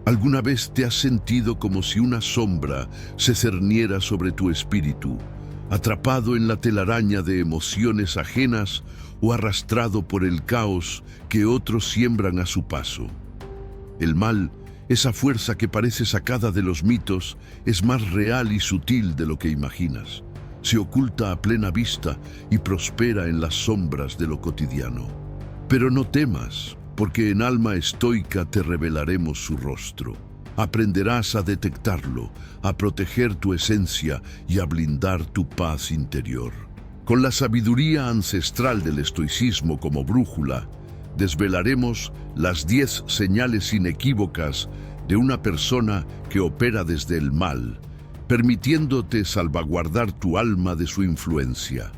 ¿Alguna vez te has sentido como si una sombra se cerniera sobre tu espíritu, atrapado en la telaraña de emociones ajenas o arrastrado por el caos que otros siembran a su paso? El mal, esa fuerza que parece sacada de los mitos, es más real y sutil de lo que imaginas. Se oculta a plena vista y prospera en las sombras de lo cotidiano. Pero no temas, porque en alma estoica te revelaremos su rostro. Aprenderás a detectarlo, a proteger tu esencia y a blindar tu paz interior. Con la sabiduría ancestral del estoicismo como brújula, desvelaremos las 10 señales inequívocas de una persona que opera desde el mal, permitiéndote salvaguardar tu alma de su influencia.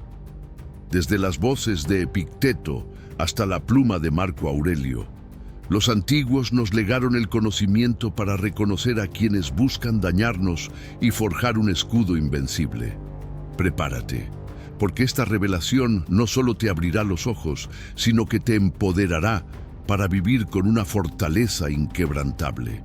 Desde las voces de Epicteto hasta la pluma de Marco Aurelio, los antiguos nos legaron el conocimiento para reconocer a quienes buscan dañarnos y forjar un escudo invencible. Prepárate, porque esta revelación no solo te abrirá los ojos, sino que te empoderará para vivir con una fortaleza inquebrantable.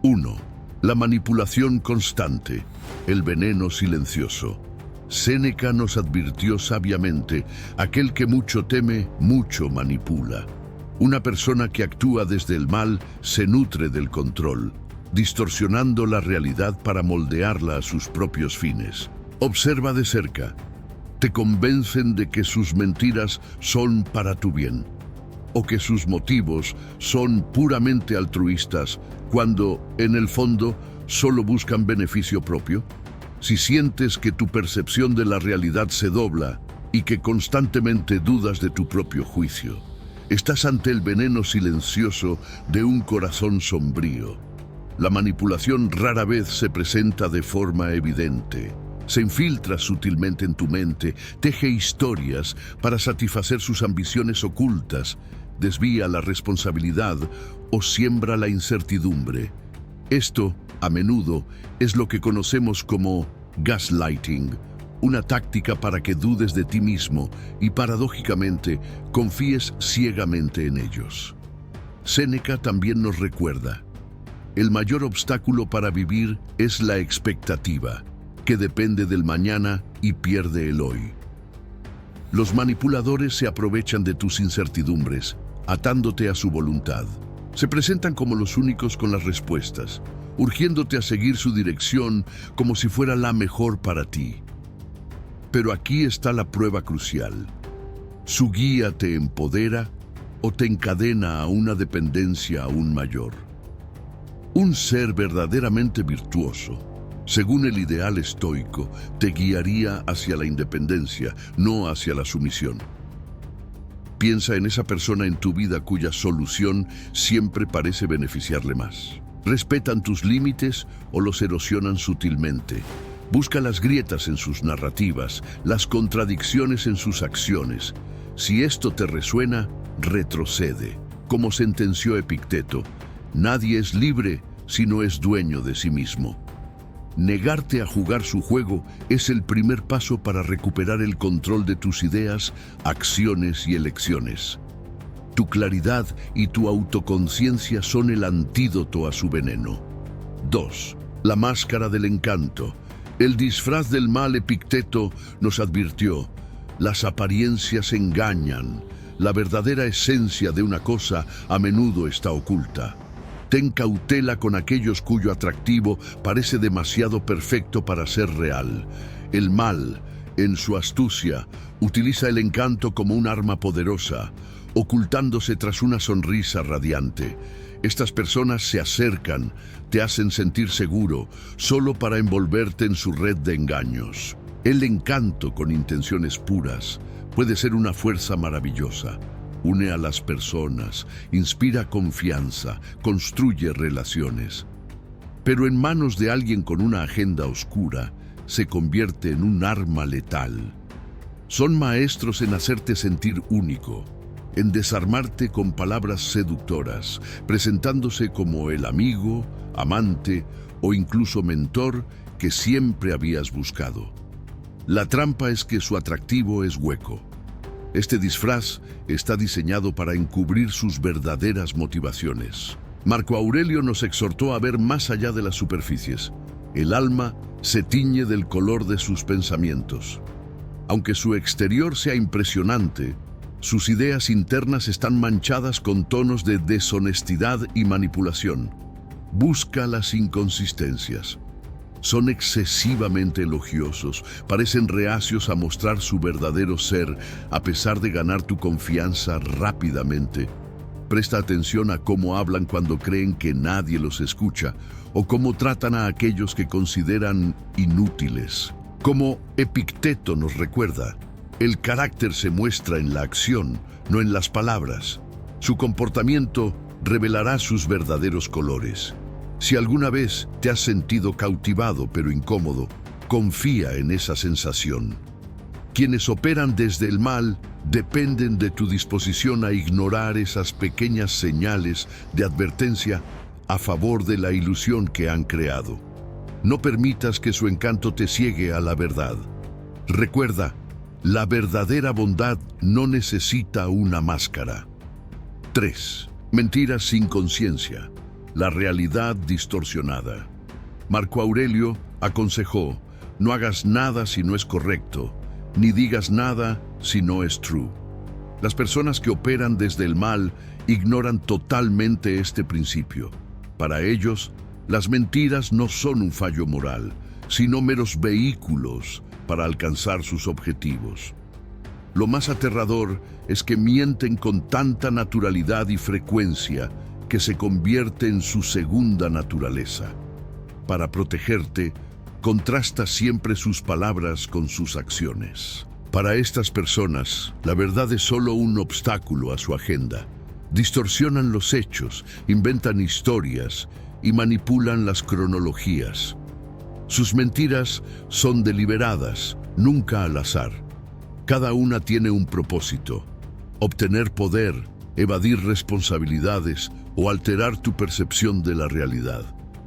1. La manipulación constante, el veneno silencioso. Séneca nos advirtió sabiamente: aquel que mucho teme, mucho manipula. Una persona que actúa desde el mal se nutre del control, distorsionando la realidad para moldearla a sus propios fines. Observa de cerca. Te convencen de que sus mentiras son para tu bien, o que sus motivos son puramente altruistas, cuando, en el fondo, solo buscan beneficio propio. Si sientes que tu percepción de la realidad se dobla y que constantemente dudas de tu propio juicio, estás ante el veneno silencioso de un corazón sombrío. La manipulación rara vez se presenta de forma evidente. Se infiltra sutilmente en tu mente, teje historias para satisfacer sus ambiciones ocultas, desvía la responsabilidad o siembra la incertidumbre. Esto, a menudo, es lo que conocemos como gaslighting, una táctica para que dudes de ti mismo y, paradójicamente, confíes ciegamente en ellos. Séneca también nos recuerda: el mayor obstáculo para vivir es la expectativa, que depende del mañana y pierde el hoy. Los manipuladores se aprovechan de tus incertidumbres, atándote a su voluntad. Se presentan como los únicos con las respuestas, urgiéndote a seguir su dirección como si fuera la mejor para ti. Pero aquí está la prueba crucial. ¿Su guía te empodera o te encadena a una dependencia aún mayor? Un ser verdaderamente virtuoso, según el ideal estoico, te guiaría hacia la independencia, no hacia la sumisión. Piensa en esa persona en tu vida cuya solución siempre parece beneficiarle más. ¿Respetan tus límites o los erosionan sutilmente? Busca las grietas en sus narrativas, las contradicciones en sus acciones. Si esto te resuena, retrocede. Como sentenció Epicteto: nadie es libre si no es dueño de sí mismo. Negarte a jugar su juego es el primer paso para recuperar el control de tus ideas, acciones y elecciones. Tu claridad y tu autoconciencia son el antídoto a su veneno. 2. La máscara del encanto. El disfraz del mal. Epicteto nos advirtió: las apariencias engañan. La verdadera esencia de una cosa a menudo está oculta. Ten cautela con aquellos cuyo atractivo parece demasiado perfecto para ser real. El mal, en su astucia, utiliza el encanto como un arma poderosa, ocultándose tras una sonrisa radiante. Estas personas se acercan, te hacen sentir seguro, solo para envolverte en su red de engaños. El encanto con intenciones puras puede ser una fuerza maravillosa. Une a las personas, inspira confianza, construye relaciones. Pero en manos de alguien con una agenda oscura, se convierte en un arma letal. Son maestros en hacerte sentir único, en desarmarte con palabras seductoras, presentándose como el amigo, amante o incluso mentor que siempre habías buscado. La trampa es que su atractivo es hueco. Este disfraz está diseñado para encubrir sus verdaderas motivaciones. Marco Aurelio nos exhortó a ver más allá de las superficies. El alma se tiñe del color de sus pensamientos. Aunque su exterior sea impresionante, sus ideas internas están manchadas con tonos de deshonestidad y manipulación. Busca las inconsistencias. Son excesivamente elogiosos, parecen reacios a mostrar su verdadero ser, a pesar de ganar tu confianza rápidamente. Presta atención a cómo hablan cuando creen que nadie los escucha, o cómo tratan a aquellos que consideran inútiles. Como Epicteto nos recuerda, el carácter se muestra en la acción, no en las palabras. Su comportamiento revelará sus verdaderos colores. Si alguna vez te has sentido cautivado pero incómodo, confía en esa sensación. Quienes operan desde el mal dependen de tu disposición a ignorar esas pequeñas señales de advertencia a favor de la ilusión que han creado. No permitas que su encanto te ciegue a la verdad. Recuerda, la verdadera bondad no necesita una máscara. 3. Mentiras sin conciencia. La realidad distorsionada. Marco Aurelio aconsejó: no hagas nada si no es correcto, ni digas nada si no es true. Las personas que operan desde el mal ignoran totalmente este principio. Para ellos, las mentiras no son un fallo moral, sino meros vehículos para alcanzar sus objetivos. Lo más aterrador es que mienten con tanta naturalidad y frecuencia que se convierte en su segunda naturaleza. Para protegerte, contrasta siempre sus palabras con sus acciones. Para estas personas, la verdad es solo un obstáculo a su agenda. Distorsionan los hechos, inventan historias y manipulan las cronologías. Sus mentiras son deliberadas, nunca al azar. Cada una tiene un propósito: obtener poder, evadir responsabilidades o alterar tu percepción de la realidad.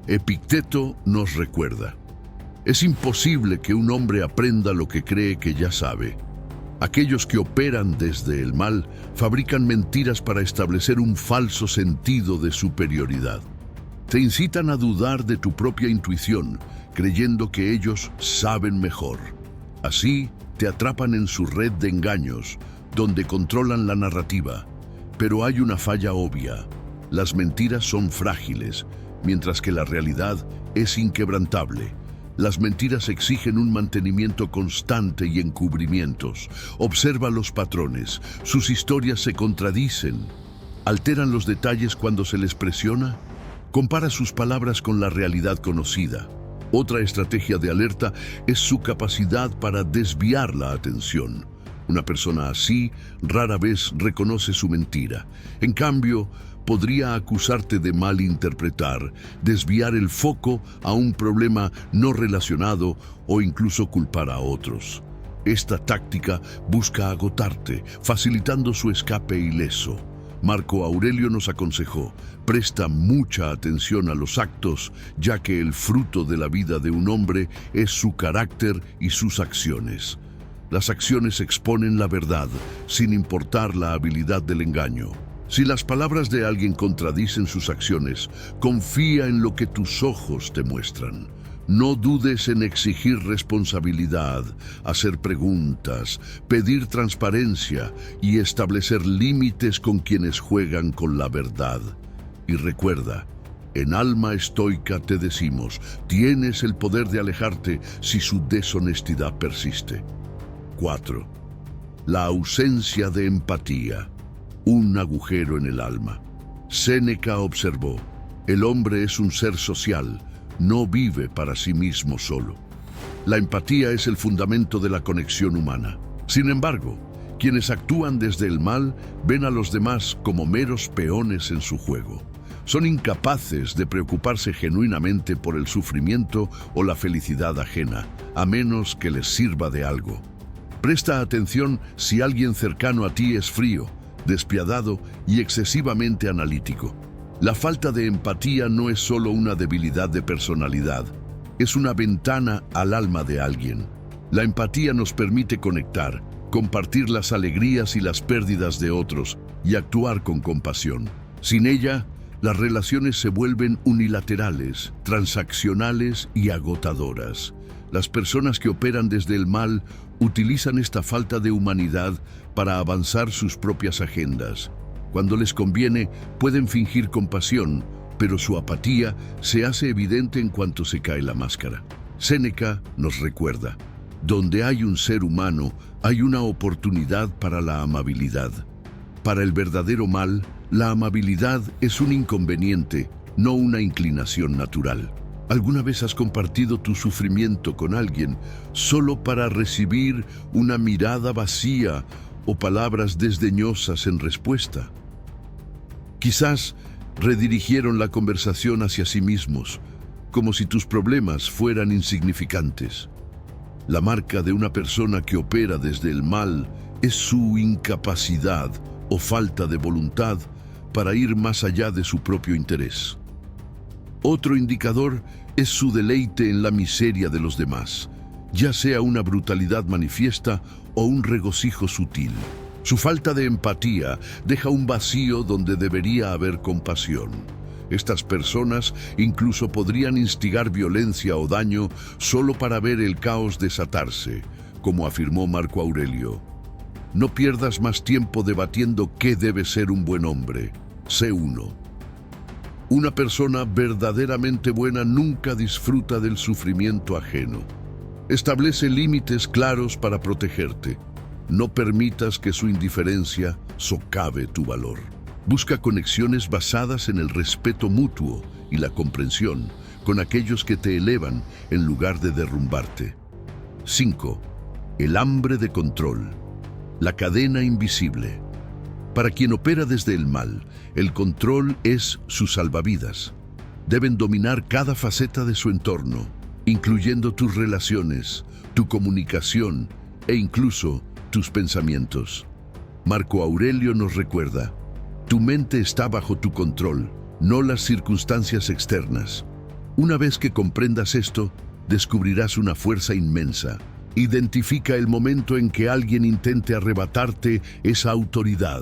Epicteto nos recuerda: es imposible que un hombre aprenda lo que cree que ya sabe. Aquellos que operan desde el mal fabrican mentiras para establecer un falso sentido de superioridad. Te incitan a dudar de tu propia intuición, creyendo que ellos saben mejor. Así, te atrapan en su red de engaños, donde controlan la narrativa. Pero hay una falla obvia: las mentiras son frágiles, mientras que la realidad es inquebrantable. Las mentiras exigen un mantenimiento constante y encubrimientos. Observa los patrones. Sus historias se contradicen. ¿Alteran los detalles cuando se les presiona? Compara sus palabras con la realidad conocida. Otra estrategia de alerta es su capacidad para desviar la atención. Una persona así rara vez reconoce su mentira. En cambio, podría acusarte de malinterpretar, desviar el foco a un problema no relacionado o incluso culpar a otros. Esta táctica busca agotarte, facilitando su escape ileso. Marco Aurelio nos aconsejó: presta mucha atención a los actos, ya que el fruto de la vida de un hombre es su carácter y sus acciones. Las acciones exponen la verdad, sin importar la habilidad del engaño. Si las palabras de alguien contradicen sus acciones, confía en lo que tus ojos te muestran. No dudes en exigir responsabilidad, hacer preguntas, pedir transparencia y establecer límites con quienes juegan con la verdad. Y recuerda, en Alma Estoica te decimos: tienes el poder de alejarte si su deshonestidad persiste. 4. La ausencia de empatía. Un agujero en el alma. Séneca observó: el hombre es un ser social, no vive para sí mismo solo. La empatía es el fundamento de la conexión humana. Sin embargo, quienes actúan desde el mal ven a los demás como meros peones en su juego. Son incapaces de preocuparse genuinamente por el sufrimiento o la felicidad ajena, a menos que les sirva de algo. Presta atención si alguien cercano a ti es frío, despiadado y excesivamente analítico. La falta de empatía no es solo una debilidad de personalidad, es una ventana al alma de alguien. La empatía nos permite conectar, compartir las alegrías y las pérdidas de otros y actuar con compasión. Sin ella, las relaciones se vuelven unilaterales, transaccionales y agotadoras. Las personas que operan desde el mal utilizan esta falta de humanidad para avanzar sus propias agendas. Cuando les conviene, pueden fingir compasión, pero su apatía se hace evidente en cuanto se cae la máscara. Séneca nos recuerda: donde hay un ser humano, hay una oportunidad para la amabilidad. Para el verdadero mal, la amabilidad es un inconveniente, no una inclinación natural. ¿Alguna vez has compartido tu sufrimiento con alguien solo para recibir una mirada vacía o palabras desdeñosas en respuesta? Quizás redirigieron la conversación hacia sí mismos, como si tus problemas fueran insignificantes. La marca de una persona que opera desde el mal es su incapacidad o falta de voluntad para ir más allá de su propio interés. Otro indicador es su deleite en la miseria de los demás, ya sea una brutalidad manifiesta o un regocijo sutil. Su falta de empatía deja un vacío donde debería haber compasión. Estas personas incluso podrían instigar violencia o daño solo para ver el caos desatarse, como afirmó Marco Aurelio. No pierdas más tiempo debatiendo qué debe ser un buen hombre. Sé uno. Una persona verdaderamente buena nunca disfruta del sufrimiento ajeno. Establece límites claros para protegerte. No permitas que su indiferencia socave tu valor. Busca conexiones basadas en el respeto mutuo y la comprensión con aquellos que te elevan en lugar de derrumbarte. 5. El hambre de control. La cadena invisible. Para quien opera desde el mal, el control es su salvavidas. Deben dominar cada faceta de su entorno, incluyendo tus relaciones, tu comunicación e incluso tus pensamientos. Marco Aurelio nos recuerda: tu mente está bajo tu control, no las circunstancias externas. Una vez que comprendas esto, descubrirás una fuerza inmensa. Identifica el momento en que alguien intente arrebatarte esa autoridad.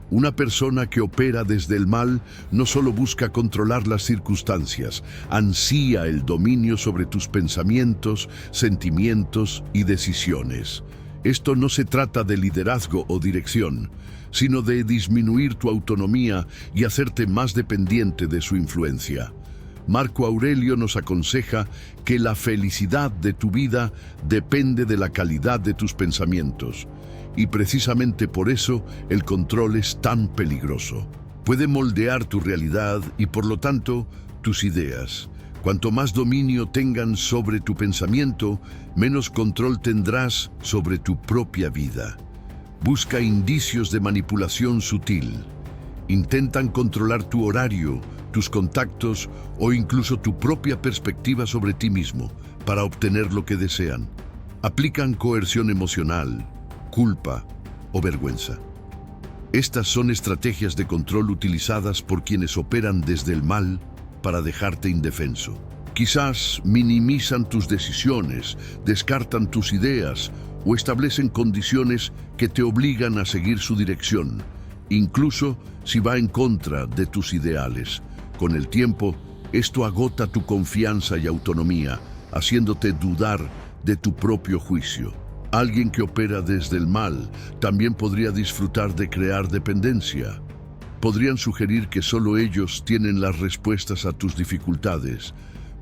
Una persona que opera desde el mal no solo busca controlar las circunstancias, ansía el dominio sobre tus pensamientos, sentimientos y decisiones. Esto no se trata de liderazgo o dirección, sino de disminuir tu autonomía y hacerte más dependiente de su influencia. Marco Aurelio nos aconseja que la felicidad de tu vida depende de la calidad de tus pensamientos. Y precisamente por eso el control es tan peligroso. Puede moldear tu realidad y por lo tanto tus ideas. Cuanto más dominio tengan sobre tu pensamiento, menos control tendrás sobre tu propia vida. Busca indicios de manipulación sutil. Intentan controlar tu horario, tus contactos o incluso tu propia perspectiva sobre ti mismo para obtener lo que desean. Aplican coerción emocional, culpa o vergüenza. Estas son estrategias de control utilizadas por quienes operan desde el mal para dejarte indefenso. Quizás minimizan tus decisiones, descartan tus ideas o establecen condiciones que te obligan a seguir su dirección, incluso si va en contra de tus ideales. Con el tiempo, esto agota tu confianza y autonomía, haciéndote dudar de tu propio juicio. Alguien que opera desde el mal también podría disfrutar de crear dependencia. Podrían sugerir que solo ellos tienen las respuestas a tus dificultades,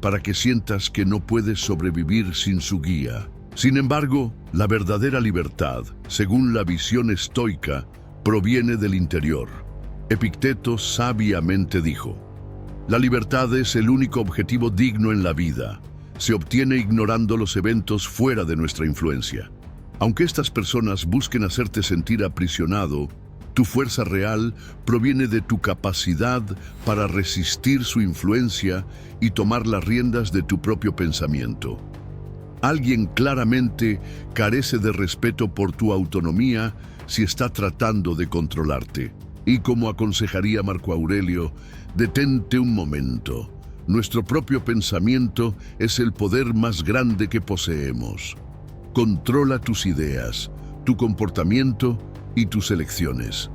para que sientas que no puedes sobrevivir sin su guía. Sin embargo, la verdadera libertad, según la visión estoica, proviene del interior. Epicteto sabiamente dijo: la libertad es el único objetivo digno en la vida. Se obtiene ignorando los eventos fuera de nuestra influencia. Aunque estas personas busquen hacerte sentir aprisionado, tu fuerza real proviene de tu capacidad para resistir su influencia y tomar las riendas de tu propio pensamiento. Alguien claramente carece de respeto por tu autonomía si está tratando de controlarte. Y como aconsejaría Marco Aurelio, detente un momento. Nuestro propio pensamiento es el poder más grande que poseemos. Controla tus ideas, tu comportamiento y tus elecciones.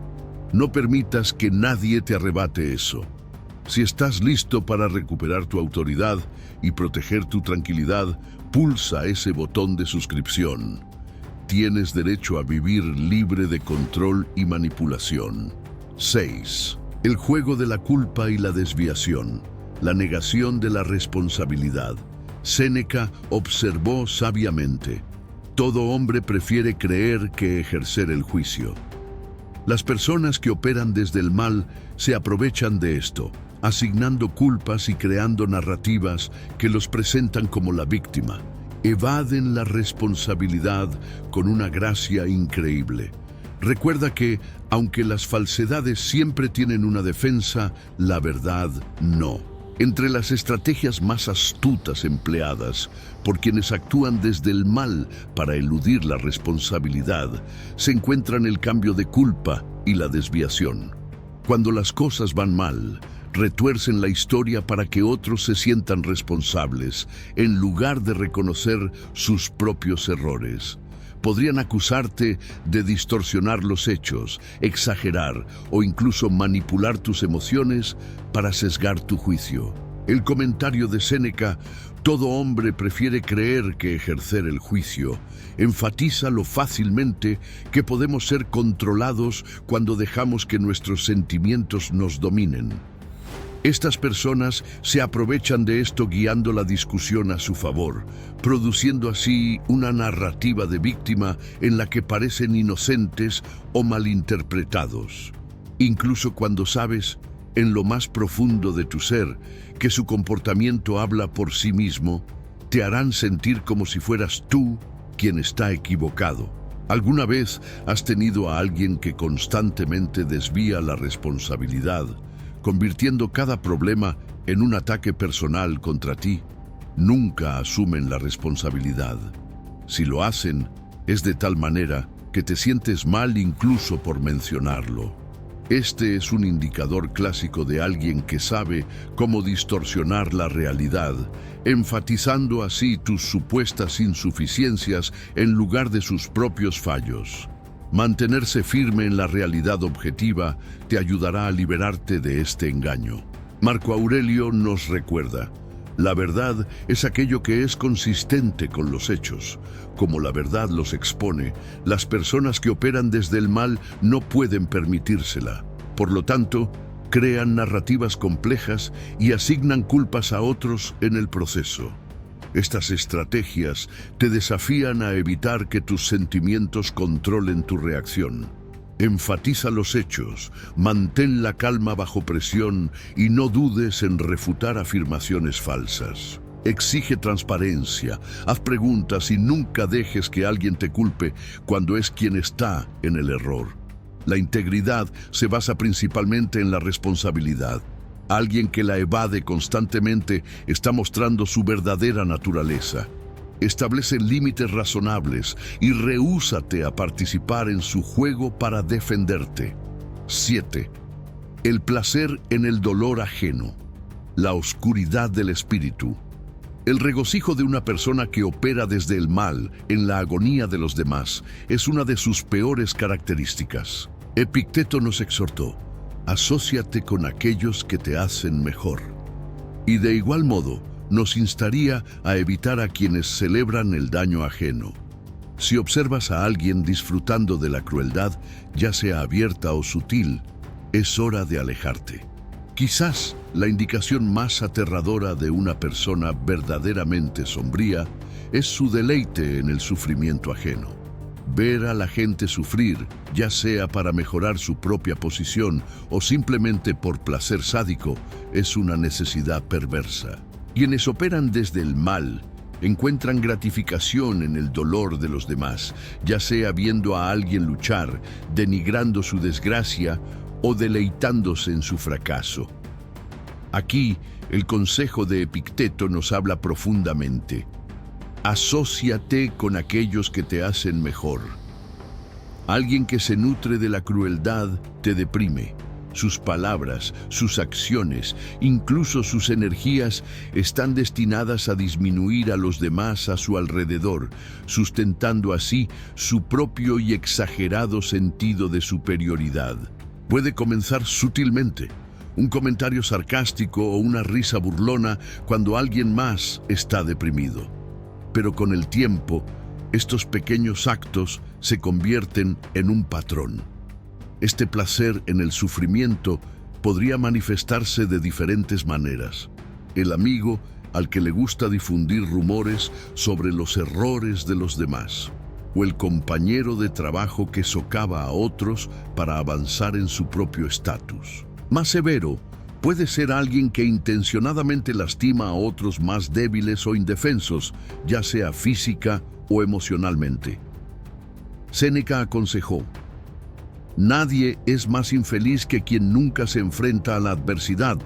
No permitas que nadie te arrebate eso. Si estás listo para recuperar tu autoridad y proteger tu tranquilidad, pulsa ese botón de suscripción. Tienes derecho a vivir libre de control y manipulación. 6. El juego de la culpa y la desviación. La negación de la responsabilidad. Séneca observó sabiamente: todo hombre prefiere creer que ejercer el juicio. Las personas que operan desde el mal se aprovechan de esto, asignando culpas y creando narrativas que los presentan como la víctima. Evaden la responsabilidad con una gracia increíble. Recuerda que, aunque las falsedades siempre tienen una defensa, la verdad no. Entre las estrategias más astutas empleadas por quienes actúan desde el mal para eludir la responsabilidad, se encuentran el cambio de culpa y la desviación. Cuando las cosas van mal, retuercen la historia para que otros se sientan responsables, en lugar de reconocer sus propios errores. Podrían acusarte de distorsionar los hechos, exagerar o incluso manipular tus emociones para sesgar tu juicio. El comentario de Séneca, todo hombre prefiere creer que ejercer el juicio, enfatiza lo fácilmente que podemos ser controlados cuando dejamos que nuestros sentimientos nos dominen. Estas personas se aprovechan de esto guiando la discusión a su favor, produciendo así una narrativa de víctima en la que parecen inocentes o malinterpretados. Incluso cuando sabes, en lo más profundo de tu ser, que su comportamiento habla por sí mismo, te harán sentir como si fueras tú quien está equivocado. ¿Alguna vez has tenido a alguien que constantemente desvía la responsabilidad, convirtiendo cada problema en un ataque personal contra ti? Nunca asumen la responsabilidad. Si lo hacen, es de tal manera que te sientes mal incluso por mencionarlo. Este es un indicador clásico de alguien que sabe cómo distorsionar la realidad, enfatizando así tus supuestas insuficiencias en lugar de sus propios fallos. Mantenerse firme en la realidad objetiva te ayudará a liberarte de este engaño. Marco Aurelio nos recuerda: la verdad es aquello que es consistente con los hechos. Como la verdad los expone, las personas que operan desde el mal no pueden permitírsela. Por lo tanto, crean narrativas complejas y asignan culpas a otros en el proceso. Estas estrategias te desafían a evitar que tus sentimientos controlen tu reacción. Enfatiza los hechos, mantén la calma bajo presión y no dudes en refutar afirmaciones falsas. Exige transparencia, haz preguntas y nunca dejes que alguien te culpe cuando es quien está en el error. La integridad se basa principalmente en la responsabilidad. Alguien que la evade constantemente está mostrando su verdadera naturaleza. Establece límites razonables y rehúsate a participar en su juego para defenderte. 7. El placer en el dolor ajeno. La oscuridad del espíritu. El regocijo de una persona que opera desde el mal en la agonía de los demás es una de sus peores características. Epicteto nos exhortó: asóciate con aquellos que te hacen mejor. Y de igual modo, nos instaría a evitar a quienes celebran el daño ajeno. Si observas a alguien disfrutando de la crueldad, ya sea abierta o sutil, es hora de alejarte. Quizás la indicación más aterradora de una persona verdaderamente sombría es su deleite en el sufrimiento ajeno. Ver a la gente sufrir, ya sea para mejorar su propia posición o simplemente por placer sádico, es una necesidad perversa. Quienes operan desde el mal encuentran gratificación en el dolor de los demás, ya sea viendo a alguien luchar, denigrando su desgracia o deleitándose en su fracaso. Aquí, el consejo de Epicteto nos habla profundamente. Asóciate con aquellos que te hacen mejor. Alguien que se nutre de la crueldad te deprime. Sus palabras, sus acciones, incluso sus energías están destinadas a disminuir a los demás a su alrededor, sustentando así su propio y exagerado sentido de superioridad. Puede comenzar sutilmente, un comentario sarcástico o una risa burlona cuando alguien más está deprimido. Pero con el tiempo, estos pequeños actos se convierten en un patrón. Este placer en el sufrimiento podría manifestarse de diferentes maneras. El amigo al que le gusta difundir rumores sobre los errores de los demás, o el compañero de trabajo que socava a otros para avanzar en su propio estatus. Más severo, puede ser alguien que intencionadamente lastima a otros más débiles o indefensos, ya sea física o emocionalmente. Séneca aconsejó: nadie es más infeliz que quien nunca se enfrenta a la adversidad,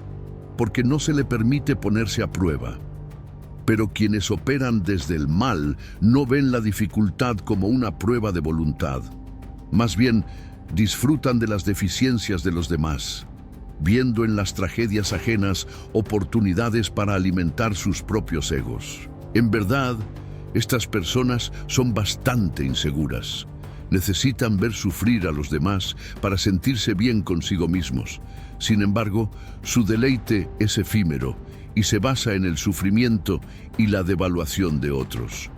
porque no se le permite ponerse a prueba. Pero quienes operan desde el mal no ven la dificultad como una prueba de voluntad. Más bien, disfrutan de las deficiencias de los demás, viendo en las tragedias ajenas oportunidades para alimentar sus propios egos. En verdad, estas personas son bastante inseguras. Necesitan ver sufrir a los demás para sentirse bien consigo mismos. Sin embargo, su deleite es efímero y se basa en el sufrimiento y la devaluación de otros.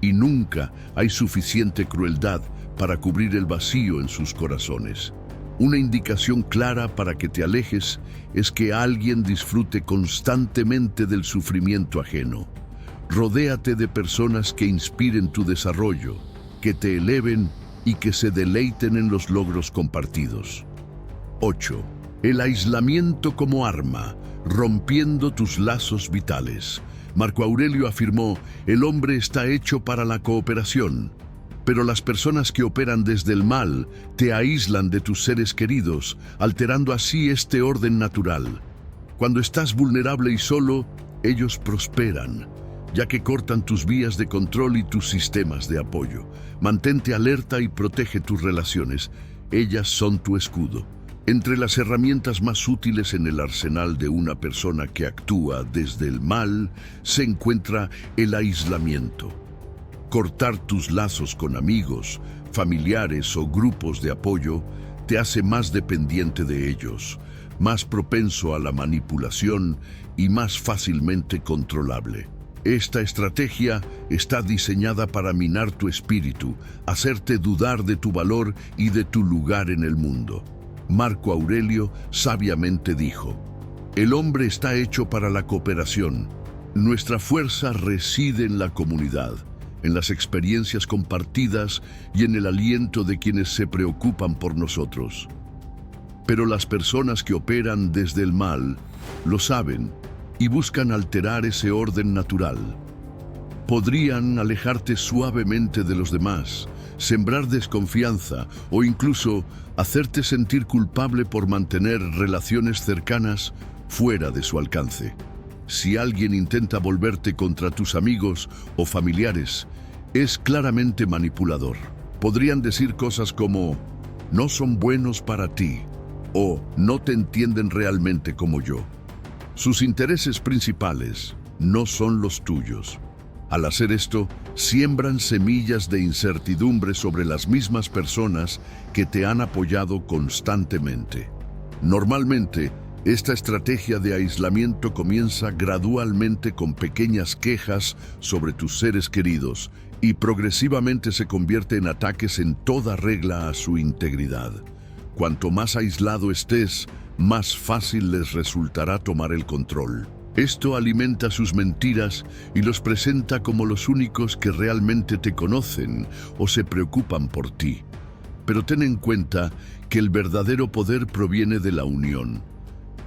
Y nunca hay suficiente crueldad para cubrir el vacío en sus corazones. Una indicación clara para que te alejes es que alguien disfrute constantemente del sufrimiento ajeno. Rodéate de personas que inspiren tu desarrollo, que te eleven y que se deleiten en los logros compartidos. 8. El aislamiento como arma, rompiendo tus lazos vitales. Marco Aurelio afirmó: el hombre está hecho para la cooperación, pero las personas que operan desde el mal te aíslan de tus seres queridos, alterando así este orden natural. Cuando estás vulnerable y solo, ellos prosperan, ya que cortan tus vías de control y tus sistemas de apoyo. Mantente alerta y protege tus relaciones. Ellas son tu escudo. Entre las herramientas más útiles en el arsenal de una persona que actúa desde el mal se encuentra el aislamiento. Cortar tus lazos con amigos, familiares o grupos de apoyo te hace más dependiente de ellos, más propenso a la manipulación y más fácilmente controlable. Esta estrategia está diseñada para minar tu espíritu, hacerte dudar de tu valor y de tu lugar en el mundo. Marco Aurelio sabiamente dijo: el hombre está hecho para la cooperación. Nuestra fuerza reside en la comunidad, en las experiencias compartidas y en el aliento de quienes se preocupan por nosotros. Pero las personas que operan desde el mal lo saben y buscan alterar ese orden natural. Podrían alejarte suavemente de los demás, sembrar desconfianza o incluso hacerte sentir culpable por mantener relaciones cercanas fuera de su alcance. Si alguien intenta volverte contra tus amigos o familiares, es claramente manipulador. Podrían decir cosas como: no son buenos para ti, o no te entienden realmente como yo. Sus intereses principales no son los tuyos. Al hacer esto, siembran semillas de incertidumbre sobre las mismas personas que te han apoyado constantemente. Normalmente, esta estrategia de aislamiento comienza gradualmente con pequeñas quejas sobre tus seres queridos y progresivamente se convierte en ataques en toda regla a su integridad. Cuanto más aislado estés, más fácil les resultará tomar el control. Esto alimenta sus mentiras y los presenta como los únicos que realmente te conocen o se preocupan por ti. Pero ten en cuenta que el verdadero poder proviene de la unión.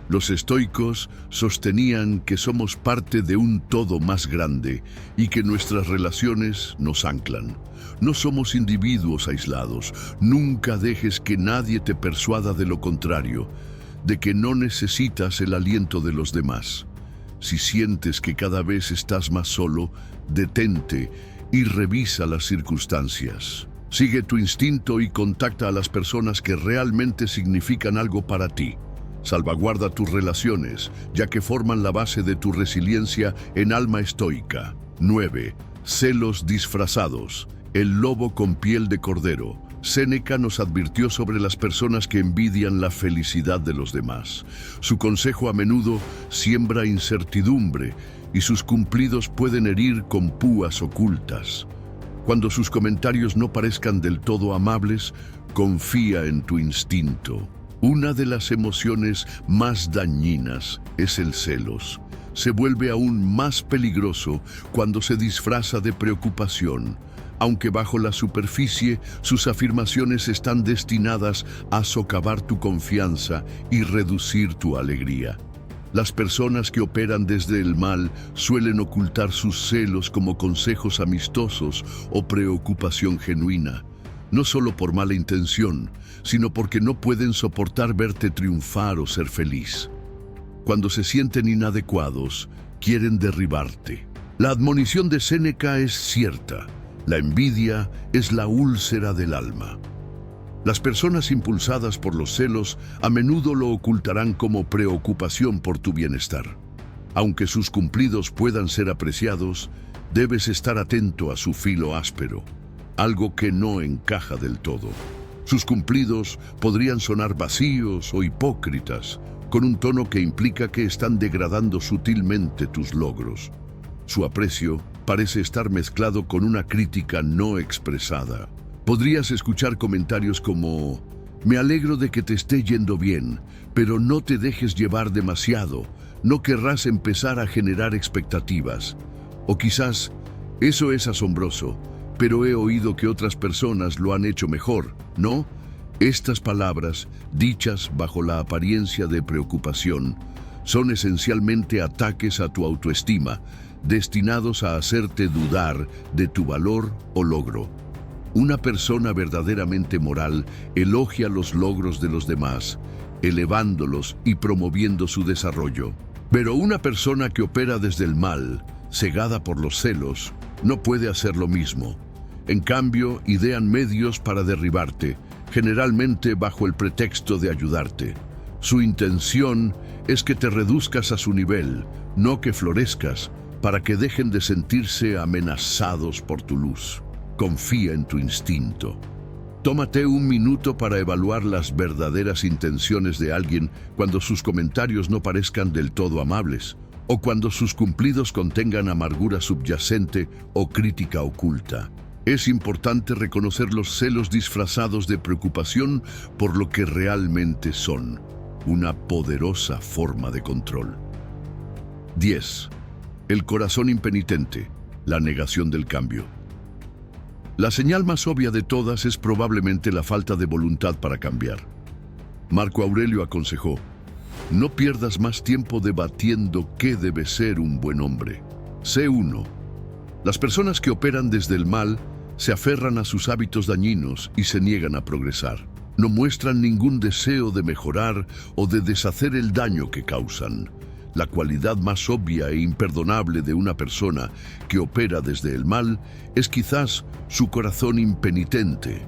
Los estoicos sostenían que somos parte de un todo más grande y que nuestras relaciones nos anclan. No somos individuos aislados. Nunca dejes que nadie te persuada de lo contrario, de que no necesitas el aliento de los demás. Si sientes que cada vez estás más solo, detente y revisa las circunstancias. Sigue tu instinto y contacta a las personas que realmente significan algo para ti. Salvaguarda tus relaciones, ya que forman la base de tu resiliencia en alma estoica. 9. Celos disfrazados. El lobo con piel de cordero. Séneca nos advirtió sobre las personas que envidian la felicidad de los demás. Su consejo a menudo siembra incertidumbre y sus cumplidos pueden herir con púas ocultas. Cuando sus comentarios no parezcan del todo amables, confía en tu instinto. Una de las emociones más dañinas es el celos. Se vuelve aún más peligroso cuando se disfraza de preocupación, aunque bajo la superficie sus afirmaciones están destinadas a socavar tu confianza y reducir tu alegría. Las personas que operan desde el mal suelen ocultar sus celos como consejos amistosos o preocupación genuina, no solo por mala intención, sino porque no pueden soportar verte triunfar o ser feliz. Cuando se sienten inadecuados, quieren derribarte. La admonición de Séneca es cierta. La envidia es la úlcera del alma. Las personas impulsadas por los celos a menudo lo ocultarán como preocupación por tu bienestar. Aunque sus cumplidos puedan ser apreciados, debes estar atento a su filo áspero, algo que no encaja del todo. Sus cumplidos podrían sonar vacíos o hipócritas, con un tono que implica que están degradando sutilmente tus logros. Su aprecio parece estar mezclado con una crítica no expresada. Podrías escuchar comentarios como: me alegro de que te esté yendo bien, pero no te dejes llevar demasiado, no querrás empezar a generar expectativas. O quizás: eso es asombroso, pero he oído que otras personas lo han hecho mejor, ¿no? Estas palabras, dichas bajo la apariencia de preocupación, son esencialmente ataques a tu autoestima, destinados a hacerte dudar de tu valor o logro. Una persona verdaderamente moral elogia los logros de los demás, elevándolos y promoviendo su desarrollo. Pero una persona que opera desde el mal, cegada por los celos, no puede hacer lo mismo. En cambio, idean medios para derribarte, generalmente bajo el pretexto de ayudarte. Su intención es que te reduzcas a su nivel, no que florezcas, para que dejen de sentirse amenazados por tu luz. Confía en tu instinto. Tómate un minuto para evaluar las verdaderas intenciones de alguien cuando sus comentarios no parezcan del todo amables, o cuando sus cumplidos contengan amargura subyacente o crítica oculta. Es importante reconocer los celos disfrazados de preocupación por lo que realmente son: una poderosa forma de control. 10. El corazón impenitente, la negación del cambio. La señal más obvia de todas es probablemente la falta de voluntad para cambiar. Marco Aurelio aconsejó: no pierdas más tiempo debatiendo qué debe ser un buen hombre. Sé uno. Las personas que operan desde el mal se aferran a sus hábitos dañinos y se niegan a progresar. No muestran ningún deseo de mejorar o de deshacer el daño que causan. La cualidad más obvia e imperdonable de una persona que opera desde el mal es quizás su corazón impenitente.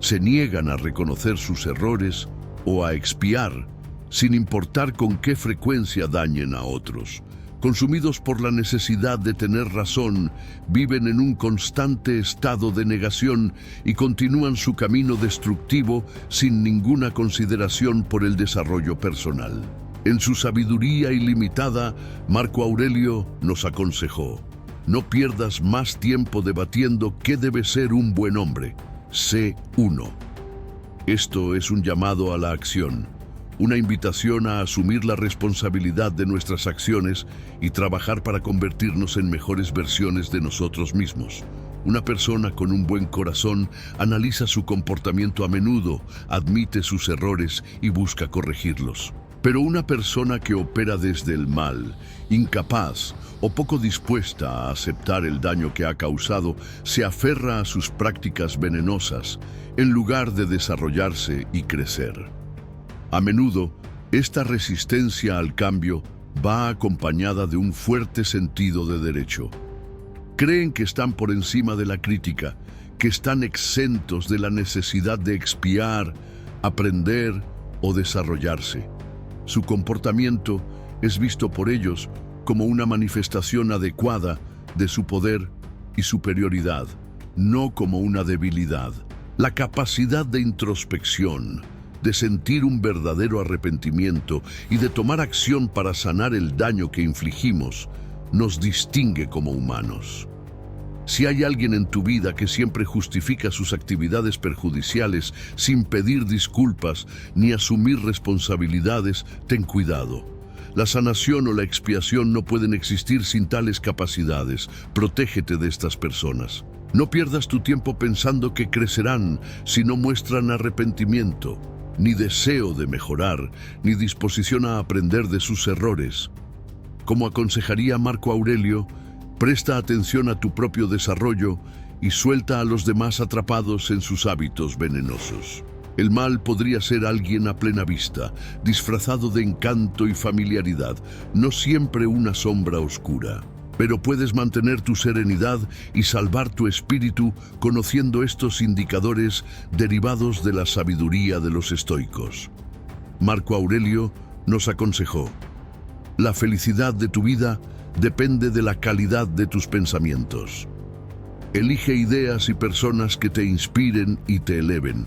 Se niegan a reconocer sus errores o a expiar, sin importar con qué frecuencia dañen a otros. Consumidos por la necesidad de tener razón, viven en un constante estado de negación y continúan su camino destructivo sin ninguna consideración por el desarrollo personal. En su sabiduría ilimitada, Marco Aurelio nos aconsejó: no pierdas más tiempo debatiendo qué debe ser un buen hombre. Sé uno. Esto es un llamado a la acción, una invitación a asumir la responsabilidad de nuestras acciones y trabajar para convertirnos en mejores versiones de nosotros mismos. Una persona con un buen corazón analiza su comportamiento a menudo, admite sus errores y busca corregirlos. Pero una persona que opera desde el mal, incapaz o poco dispuesta a aceptar el daño que ha causado, se aferra a sus prácticas venenosas en lugar de desarrollarse y crecer. A menudo, esta resistencia al cambio va acompañada de un fuerte sentido de derecho. Creen que están por encima de la crítica, que están exentos de la necesidad de expiar, aprender o desarrollarse. Su comportamiento es visto por ellos como una manifestación adecuada de su poder y superioridad, no como una debilidad. La capacidad de introspección, de sentir un verdadero arrepentimiento y de tomar acción para sanar el daño que infligimos, nos distingue como humanos. Si hay alguien en tu vida que siempre justifica sus actividades perjudiciales sin pedir disculpas ni asumir responsabilidades, ten cuidado. La sanación o la expiación no pueden existir sin tales capacidades. Protégete de estas personas. No pierdas tu tiempo pensando que crecerán si no muestran arrepentimiento, ni deseo de mejorar, ni disposición a aprender de sus errores. Como aconsejaría Marco Aurelio, presta atención a tu propio desarrollo y suelta a los demás atrapados en sus hábitos venenosos. El mal podría ser alguien a plena vista, disfrazado de encanto y familiaridad, no siempre una sombra oscura. Pero puedes mantener tu serenidad y salvar tu espíritu conociendo estos indicadores derivados de la sabiduría de los estoicos. Marco Aurelio nos aconsejó: la felicidad de tu vida depende de la calidad de tus pensamientos. Elige ideas y personas que te inspiren y te eleven.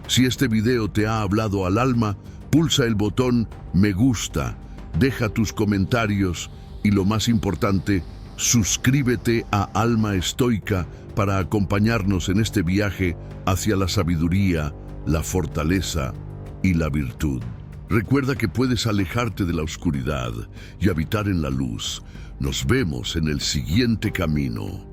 Si este video te ha hablado al alma, pulsa el botón me gusta, deja tus comentarios y, lo más importante, suscríbete a Alma Estoica para acompañarnos en este viaje hacia la sabiduría, la fortaleza y la virtud. Recuerda que puedes alejarte de la oscuridad y habitar en la luz. Nos vemos en el siguiente camino.